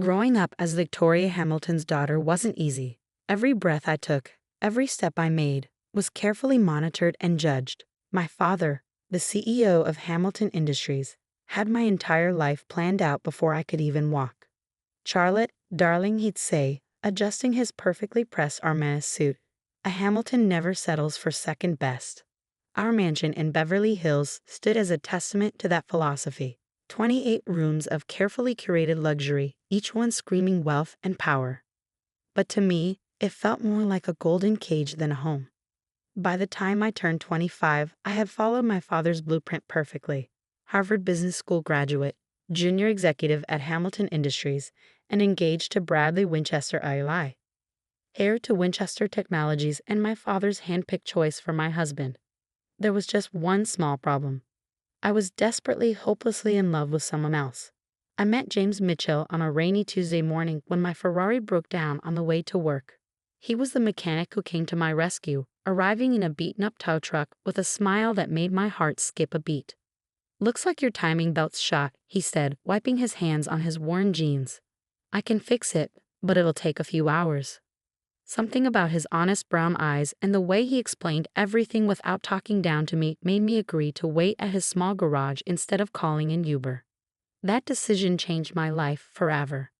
Growing up as Victoria Hamilton's daughter wasn't easy. Every breath I took, every step I made, was carefully monitored and judged. My father, the CEO of Hamilton Industries, had my entire life planned out before I could even walk. "Charlotte, darling," he'd say, adjusting his perfectly pressed Armani suit, "a Hamilton never settles for second best." Our mansion in Beverly Hills stood as a testament to that philosophy. 28 rooms of carefully curated luxury, each one screaming wealth and power. But to me, it felt more like a golden cage than a home. By the time I turned 25, I had followed my father's blueprint perfectly. Harvard Business School graduate, junior executive at Hamilton Industries, and engaged to Bradley Winchester ILI. Heir to Winchester Technologies and my father's handpicked choice for my husband. There was just one small problem. I was desperately, hopelessly in love with someone else. I met James Mitchell on a rainy Tuesday morning when my Ferrari broke down on the way to work. He was the mechanic who came to my rescue, arriving in a beaten-up tow truck with a smile that made my heart skip a beat. "Looks like your timing belt's shot," he said, wiping his hands on his worn jeans. "I can fix it, but it'll take a few hours." Something about his honest brown eyes and the way he explained everything without talking down to me made me agree to wait at his small garage instead of calling an Uber. That decision changed my life forever.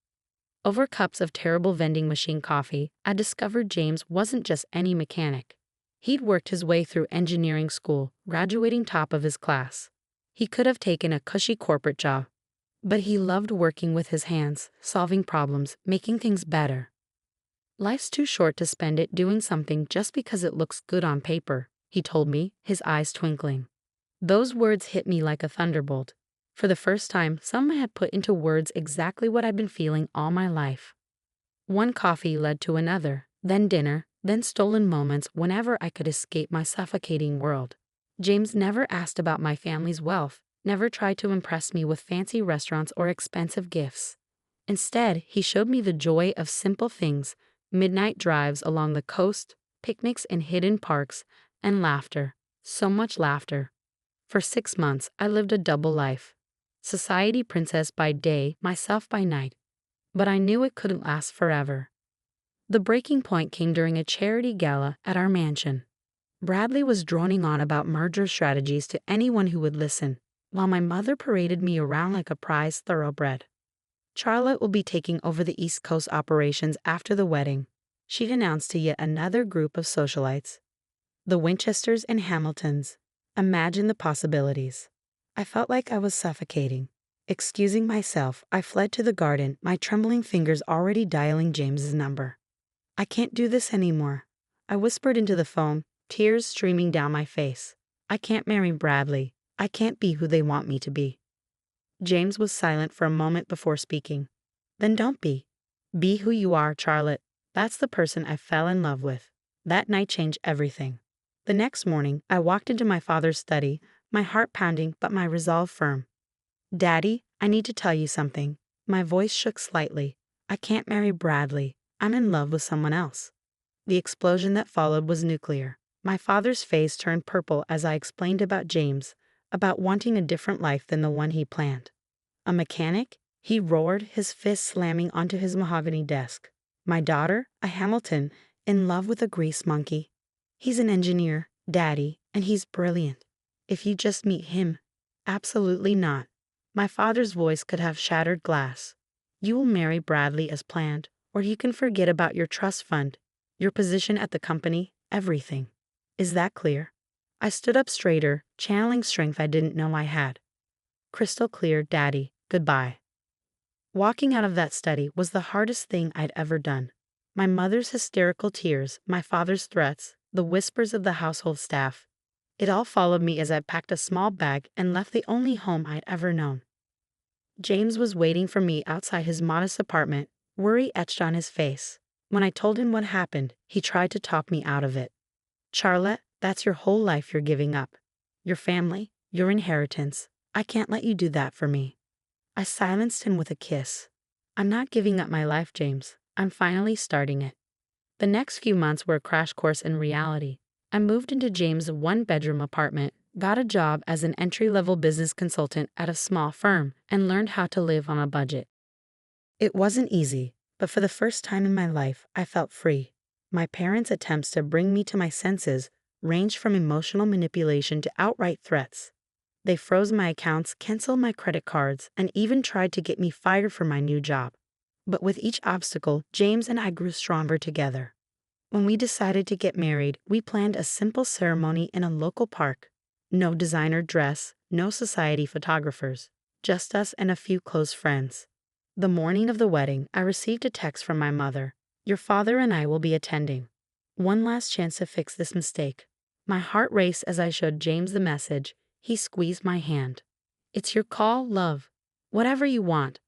Over cups of terrible vending machine coffee, I discovered James wasn't just any mechanic. He'd worked his way through engineering school, graduating top of his class. He could have taken a cushy corporate job, but he loved working with his hands, solving problems, making things better. "Life's too short to spend it doing something just because it looks good on paper," he told me, his eyes twinkling. Those words hit me like a thunderbolt. For the first time, someone had put into words exactly what I'd been feeling all my life. One coffee led to another, then dinner, then stolen moments whenever I could escape my suffocating world. James never asked about my family's wealth, never tried to impress me with fancy restaurants or expensive gifts. Instead, he showed me the joy of simple things: midnight drives along the coast, picnics in hidden parks, and laughter. So much laughter. For 6 months, I lived a double life. Society princess by day, myself by night. But I knew it couldn't last forever. The breaking point came during a charity gala at our mansion. Bradley was droning on about merger strategies to anyone who would listen, while my mother paraded me around like a prized thoroughbred. "Charlotte will be taking over the East Coast operations after the wedding," she'd announced to yet another group of socialites. The Winchesters and Hamiltons. Imagine the possibilities. I felt like I was suffocating. Excusing myself, I fled to the garden, my trembling fingers already dialing James's number. "I can't do this anymore," I whispered into the phone, tears streaming down my face. "I can't marry Bradley. I can't be who they want me to be." James was silent for a moment before speaking. "Then don't be. Be who you are, Charlotte. That's the person I fell in love with." That night changed everything. The next morning, I walked into my father's study, my heart pounding but my resolve firm. "Daddy, I need to tell you something." My voice shook slightly. "I can't marry Bradley. I'm in love with someone else." The explosion that followed was nuclear. My father's face turned purple as I explained about James, about wanting a different life than the one he planned. "A mechanic?" he roared, his fist slamming onto his mahogany desk. "My daughter, a Hamilton, in love with a grease monkey. He's an engineer, Daddy, and he's brilliant. If you just meet him." "Absolutely not." My father's voice could have shattered glass. "You will marry Bradley as planned, or you can forget about your trust fund, your position at the company, everything. Is that clear?" I stood up straighter, channeling strength I didn't know I had. "Crystal clear, Daddy. Goodbye." Walking out of that study was the hardest thing I'd ever done. My mother's hysterical tears, my father's threats, the whispers of the household staff. It all followed me as I packed a small bag and left the only home I'd ever known. James was waiting for me outside his modest apartment, worry etched on his face. When I told him what happened, he tried to talk me out of it. "Charlotte, that's your whole life you're giving up. Your family, your inheritance. I can't let you do that for me." I silenced him with a kiss. "I'm not giving up my life, James. I'm finally starting it." The next few months were a crash course in reality. I moved into James' one-bedroom apartment, got a job as an entry-level business consultant at a small firm, and learned how to live on a budget. It wasn't easy, but for the first time in my life, I felt free. My parents' attempts to bring me to my senses ranged from emotional manipulation to outright threats. They froze my accounts, canceled my credit cards, and even tried to get me fired from my new job. But with each obstacle, James and I grew stronger together. When we decided to get married, we planned a simple ceremony in a local park. No designer dress, no society photographers, just us and a few close friends. The morning of the wedding, I received a text from my mother. "Your father and I will be attending. One last chance to fix this mistake." My heart raced as I showed James the message. He squeezed my hand. "It's your call, love. Whatever you want."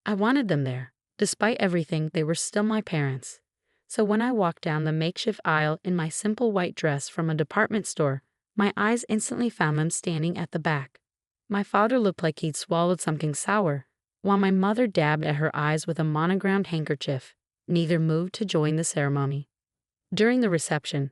I wanted them there. Despite everything, they were still my parents. So when I walked down the makeshift aisle in my simple white dress from a department store, my eyes instantly found them standing at the back. My father looked like he'd swallowed something sour, while my mother dabbed at her eyes with a monogrammed handkerchief. Neither moved to join the ceremony. During the reception,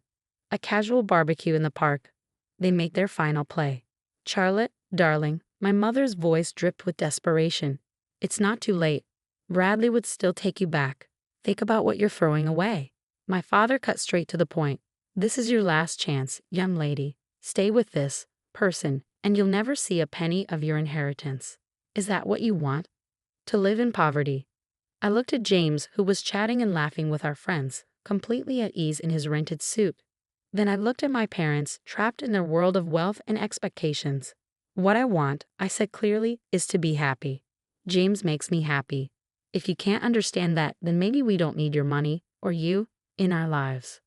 a casual barbecue in the park, they made their final play. "Charlotte, darling," my mother's voice dripped with desperation. "It's not too late. Bradley would still take you back. Think about what you're throwing away." My father cut straight to the point. "This is your last chance, young lady. Stay with this person, and you'll never see a penny of your inheritance. Is that what you want? To live in poverty?" I looked at James, who was chatting and laughing with our friends, completely at ease in his rented suit. Then I looked at my parents, trapped in their world of wealth and expectations. "What I want," I said clearly, "is to be happy. James makes me happy. If you can't understand that, then maybe we don't need your money, or you, in our lives."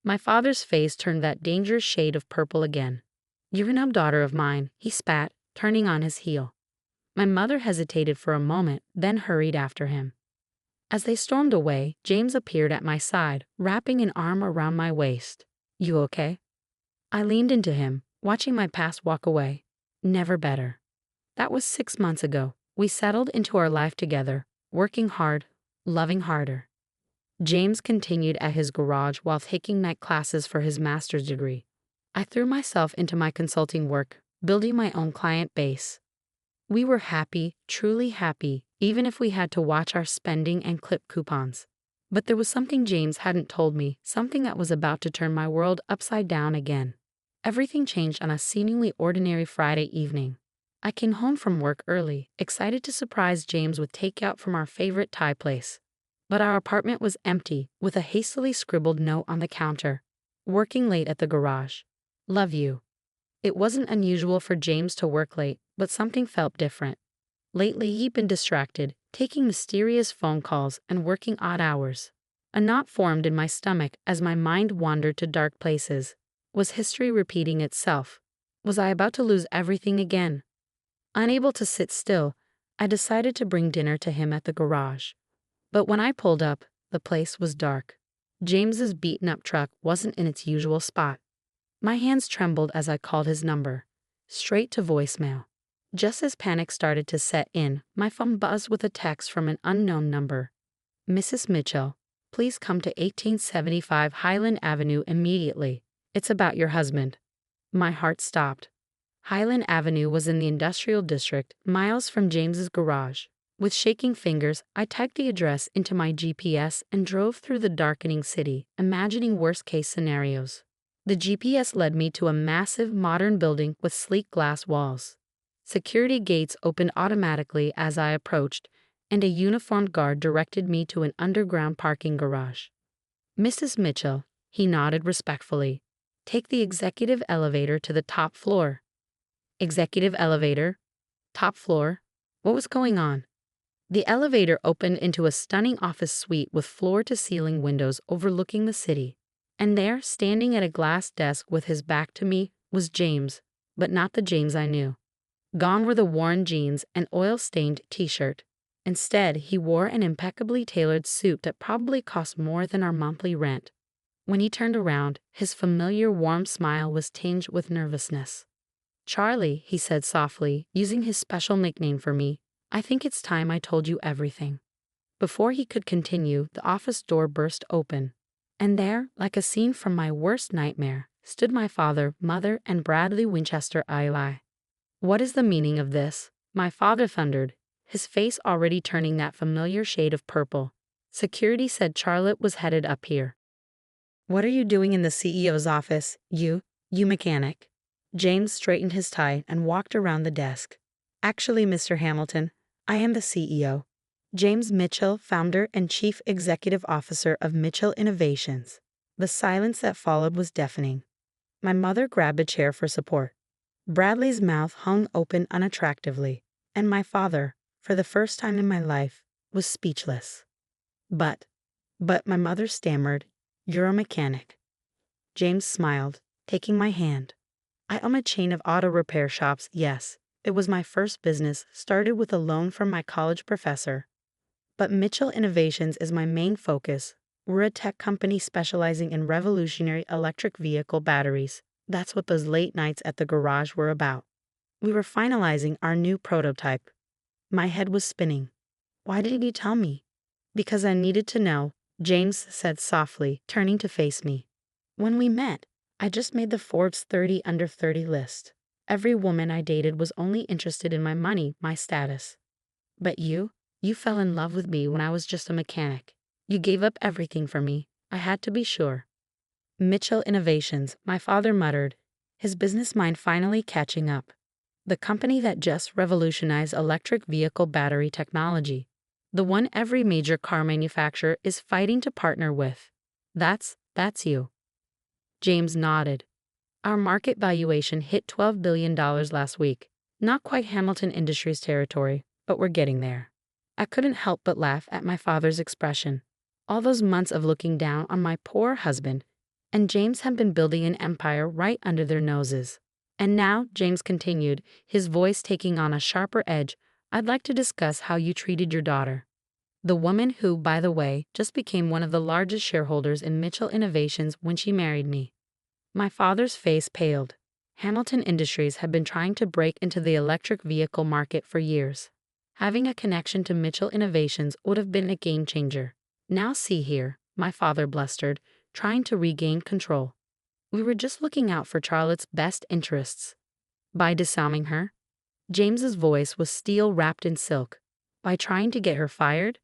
My father's face turned that dangerous shade of purple again. "You're no daughter of mine," he spat, turning on his heel. My mother hesitated for a moment, then hurried after him. As they stormed away, James appeared at my side, wrapping an arm around my waist. "You okay?" I leaned into him, watching my past walk away. Never better. That was 6 months ago. We settled into our life together, working hard, loving harder. James continued at his garage while taking night classes for his master's degree. I threw myself into my consulting work, building my own client base. We were happy, truly happy, even if we had to watch our spending and clip coupons. But there was something James hadn't told me, something that was about to turn my world upside down again. Everything changed on a seemingly ordinary Friday evening. I came home from work early, excited to surprise James with takeout from our favorite Thai place. But our apartment was empty, with a hastily scribbled note on the counter. "Working late at the garage. Love you." It wasn't unusual for James to work late, but something felt different. Lately, he'd been distracted, taking mysterious phone calls and working odd hours. A knot formed in my stomach as my mind wandered to dark places. Was history repeating itself? Was I about to lose everything again? Unable to sit still, I decided to bring dinner to him at the garage. But when I pulled up, the place was dark. James's beaten-up truck wasn't in its usual spot. My hands trembled as I called his number. Straight to voicemail. Just as panic started to set in, my phone buzzed with a text from an unknown number. "Mrs. Mitchell, please come to 1875 Highland Avenue immediately. It's about your husband." My heart stopped. Highland Avenue was in the industrial district, miles from James's garage. With shaking fingers, I typed the address into my GPS and drove through the darkening city, imagining worst-case scenarios. The GPS led me to a massive modern building with sleek glass walls. Security gates opened automatically as I approached, and a uniformed guard directed me to an underground parking garage. "Mrs. Mitchell," he nodded respectfully. "Take the executive elevator to the top floor." Executive elevator? Top floor? What was going on? The elevator opened into a stunning office suite with floor-to-ceiling windows overlooking the city. And there, standing at a glass desk with his back to me, was James, but not the James I knew. Gone were the worn jeans and oil-stained t-shirt. Instead, he wore an impeccably tailored suit that probably cost more than our monthly rent. When he turned around, his familiar warm smile was tinged with nervousness. "Charlie," he said softly, using his special nickname for me, "I think it's time I told you everything." Before he could continue, the office door burst open. And there, like a scene from my worst nightmare, stood my father, mother, and Bradley Winchester eye. "What is the meaning of this?" my father thundered, his face already turning that familiar shade of purple. Security said Charlotte was headed up here. "What are you doing in the CEO's office, you mechanic?" James straightened his tie and walked around the desk. "Actually, Mr. Hamilton, I am the CEO. James Mitchell, founder and chief executive officer of Mitchell Innovations." The silence that followed was deafening. My mother grabbed a chair for support. Bradley's mouth hung open unattractively, and my father, for the first time in my life, was speechless. But my mother stammered, "You're a mechanic." James smiled, taking my hand. "I own a chain of auto repair shops, yes. It was my first business, started with a loan from my college professor. But Mitchell Innovations is my main focus. We're a tech company specializing in revolutionary electric vehicle batteries." That's what those late nights at the garage were about. We were finalizing our new prototype. My head was spinning. "Why didn't you tell me?" "Because I needed to know," James said softly, turning to face me. "When we met, I just made the Forbes 30 under 30 list. Every woman I dated was only interested in my money, my status. But you fell in love with me when I was just a mechanic. You gave up everything for me. I had to be sure." Mitchell Innovations, my father muttered, his business mind finally catching up. "The company that just revolutionized electric vehicle battery technology. The one every major car manufacturer is fighting to partner with. That's you." James nodded. "Our market valuation hit $12 billion last week. Not quite Hamilton Industries territory, but we're getting there." I couldn't help but laugh at my father's expression. All those months of looking down on my poor husband, and James had been building an empire right under their noses. "And now," James continued, his voice taking on a sharper edge, "I'd like to discuss how you treated your daughter. The woman who, by the way, just became one of the largest shareholders in Mitchell Innovations when she married me." My father's face paled. Hamilton Industries had been trying to break into the electric vehicle market for years. Having a connection to Mitchell Innovations would have been a game changer. "Now see here," my father blustered, trying to regain control. "We were just looking out for Charlotte's best interests." "By disarming her?" James's voice was steel wrapped in silk. "By trying to get her fired?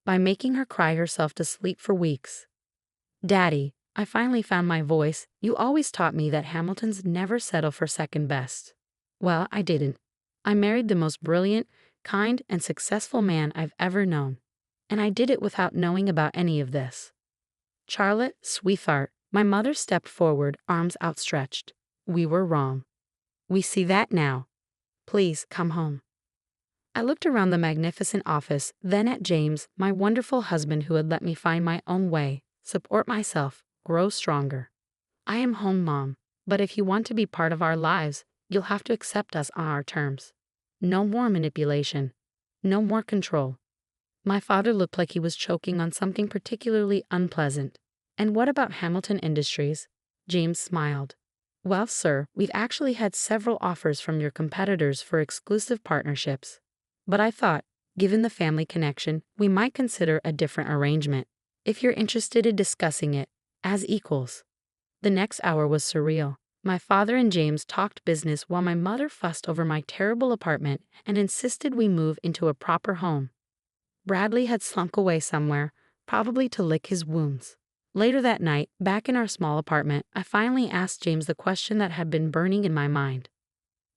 By making her cry herself to sleep for weeks?" "Daddy," I finally found my voice, "you always taught me that Hamiltons never settle for second best." "Well, I didn't. I married the most brilliant, kind, and successful man I've ever known. And I did it without knowing about any of this." "Charlotte, sweetheart," my mother stepped forward, arms outstretched. "We were wrong. We see that now. Please come home." I looked around the magnificent office, then at James, my wonderful husband who had let me find my own way, support myself, grow stronger. "I am home, Mom, but if you want to be part of our lives, you'll have to accept us on our terms. No more manipulation. No more control." My father looked like he was choking on something particularly unpleasant. "And what about Hamilton Industries?" James smiled. "Well, sir, we've actually had several offers from your competitors for exclusive partnerships. But I thought, given the family connection, we might consider a different arrangement, if you're interested in discussing it, as equals." The next hour was surreal. My father and James talked business while my mother fussed over my terrible apartment and insisted we move into a proper home. Bradley had slunk away somewhere, probably to lick his wounds. Later that night, back in our small apartment, I finally asked James the question that had been burning in my mind.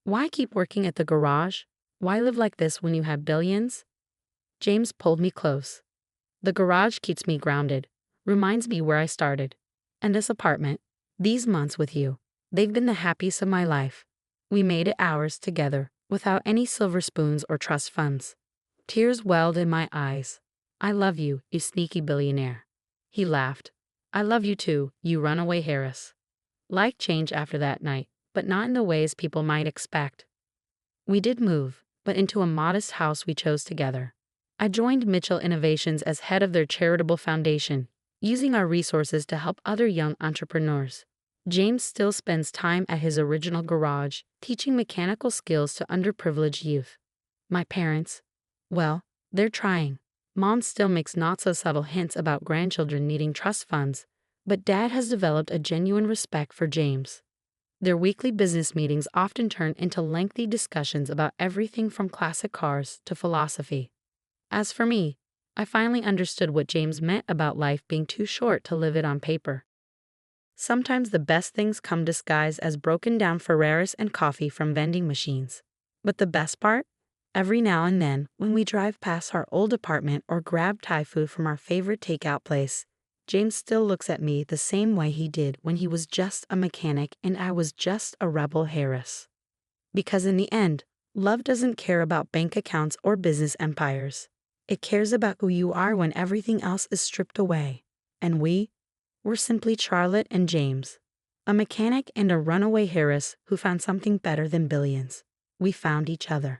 "Why keep working at the garage? Why live like this when you have billions?" James pulled me close. "The garage keeps me grounded, reminds me where I started. And this apartment, these months with you, they've been the happiest of my life. We made it ours together, without any silver spoons or trust funds." Tears welled in my eyes. "I love you, you sneaky billionaire." He laughed. "I love you too, you runaway Harris." Life changed after that night, but not in the ways people might expect. We did move, but into a modest house we chose together. I joined Mitchell Innovations as head of their charitable foundation, using our resources to help other young entrepreneurs. James still spends time at his original garage, teaching mechanical skills to underprivileged youth. My parents, well, they're trying. Mom still makes not-so-subtle hints about grandchildren needing trust funds, but Dad has developed a genuine respect for James. Their weekly business meetings often turn into lengthy discussions about everything from classic cars to philosophy. As for me, I finally understood what James meant about life being too short to live it on paper. Sometimes the best things come disguised as broken down Ferraris and coffee from vending machines. But the best part? Every now and then, when we drive past our old apartment or grab Thai food from our favorite takeout place, James still looks at me the same way he did when he was just a mechanic and I was just a rebel Harris. Because in the end, love doesn't care about bank accounts or business empires. It cares about who you are when everything else is stripped away. And we're simply Charlotte and James, a mechanic and a runaway Harris who found something better than billions. We found each other.